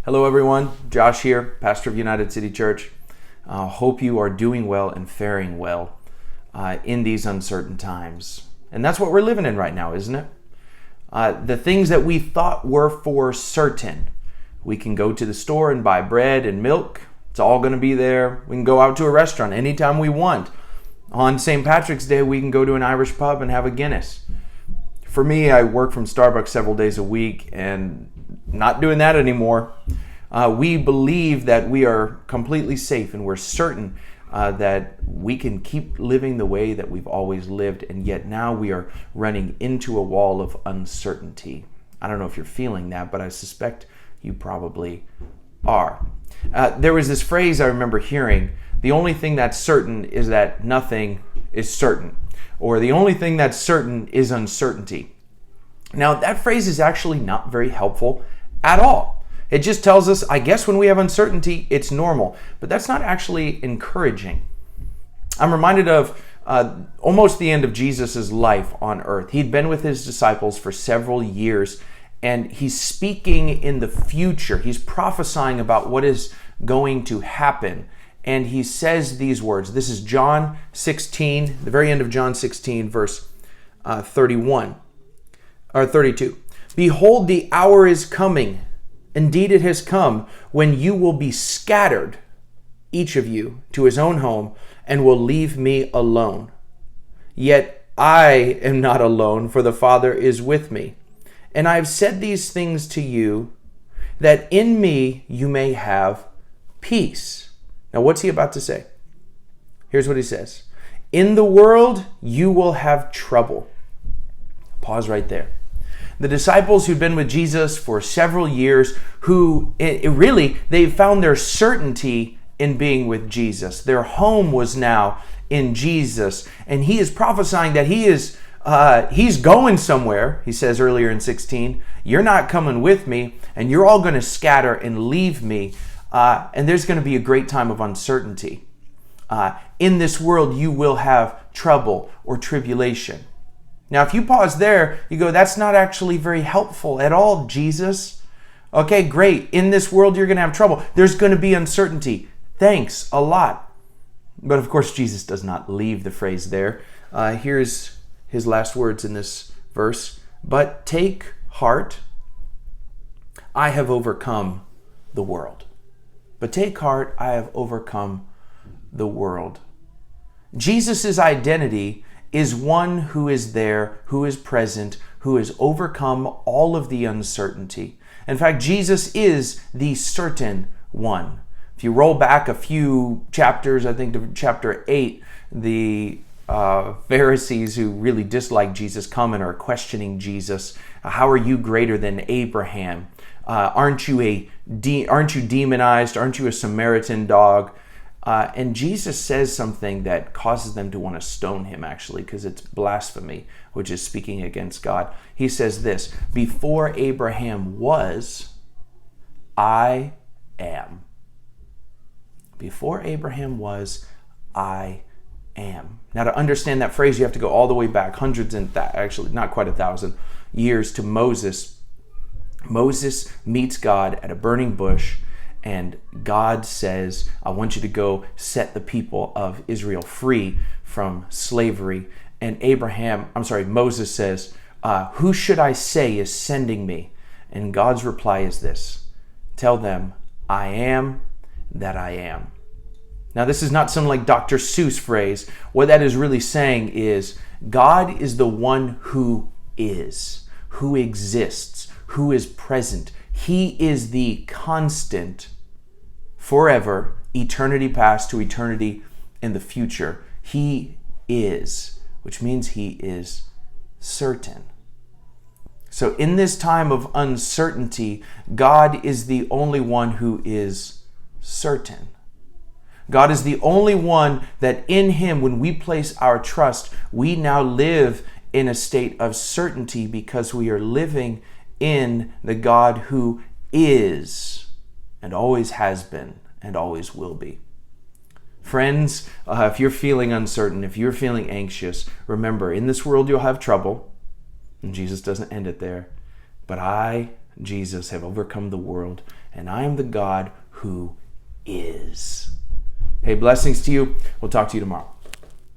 Hello everyone, Josh here, pastor of United City Church. Hope you are doing well and faring well in these uncertain times. And that's what we're living in right now, isn't it? The things that we thought were for certain. We can go to the store and buy bread and milk. It's all going to be there. We can go out to a restaurant anytime we want. On St. Patrick's Day, we can go to an Irish pub and have a Guinness. For me, I work from Starbucks several days a week and not doing that anymore. We believe that we are completely safe and we're certain that we can keep living the way that we've always lived, and yet now we are running into a wall of uncertainty. I don't know if you're feeling that, but I suspect you probably are. There was this phrase I remember hearing, the only thing that's certain is that nothing is certain, or the only thing that's certain is uncertainty. Now, that phrase is actually not very helpful at all. It just tells us, I guess when we have uncertainty, it's normal. But that's not actually encouraging. I'm reminded of almost the end of Jesus' life on earth. He'd been with his disciples for several years, and he's speaking in the future. He's prophesying about what is going to happen. And he says these words. This is John 16, the very end of John 16, verse 31 or 32. Behold, the hour is coming. Indeed, it has come when you will be scattered, each of you, to his own home, and will leave me alone. Yet I am not alone, for the Father is with me. And I have said these things to you, that in me you may have peace. Now, what's he about to say? Here's what he says. In the world, you will have trouble. Pause right there. The disciples who'd been with Jesus for several years, they found their certainty in being with Jesus. Their home was now in Jesus. And he is prophesying that he's going somewhere. He says earlier in 16, you're not coming with me, and you're all going to scatter and leave me. And there's going to be a great time of uncertainty. In this world, you will have trouble or tribulation. Now, if you pause there, you go, that's not actually very helpful at all, Jesus. Okay, great. In this world, you're going to have trouble. There's going to be uncertainty. Thanks a lot. But of course, Jesus does not leave the phrase there. Here's his last words in this verse. But take heart, I have overcome the world. But take heart, I have overcome the world. Jesus' identity is one who is there, who is present, who has overcome all of the uncertainty. In fact, Jesus is the certain one. If you roll back a few chapters, I think to chapter 8, the Pharisees who really dislike Jesus come and are questioning Jesus. How are you greater than Abraham? Aren't you demonized? Aren't you a Samaritan dog? And Jesus says something that causes them to want to stone him, actually, because it's blasphemy, which is speaking against God. He says this, before Abraham was, I am. Before Abraham was, I am. Now, to understand that phrase, you have to go all the way back, hundreds and actually not quite 1,000 years to Moses. Moses meets God at a burning bush, and God says, I want you to go set the people of Israel free from slavery. And Moses says, who should I say is sending me? And God's reply is this, tell them, I am that I am. Now, this is not some like Dr. Seuss phrase. What that is really saying is God is the one who is, who exists, who is present. He is the constant forever, eternity past to eternity in the future. He is, which means he is certain. So in this time of uncertainty, God is the only one who is certain. God is the only one that in him, when we place our trust, we now live in a state of certainty because we are living in the God who is and always has been and always will be. Friends, if you're feeling uncertain, if you're feeling anxious, remember, in this world you'll have trouble, and Jesus doesn't end it there. But I, Jesus, have overcome the world, and I am the God who is. Hey, blessings to you. We'll talk to you tomorrow.